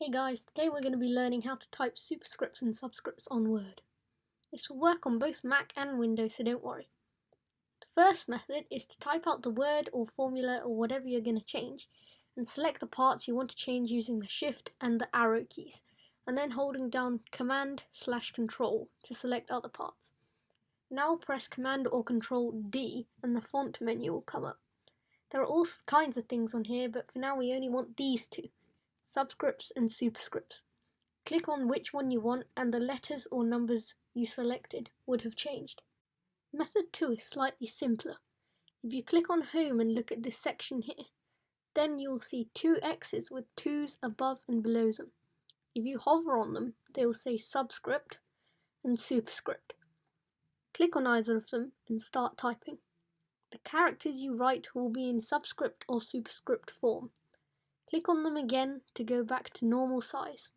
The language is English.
Hey guys, today we're going to be learning how to type superscripts and subscripts on Word. This will work on both Mac and Windows, so don't worry. The first method is to type out the word or formula or whatever you're going to change and select the parts you want to change using the Shift and the arrow keys, and then holding down Command/Control to select other parts. Now press Command or Control D and the font menu will come up. There are all kinds of things on here, but for now we only want these two. Subscripts and superscripts. Click on which one you want and the letters or numbers you selected would have changed. Method 2 is slightly simpler. If you click on Home and look at this section here, then you will see two X's with 2's above and below them. If you hover on them, they will say subscript and superscript. Click on either of them and start typing. The characters you write will be in subscript or superscript form. Click on them again to go back to normal size.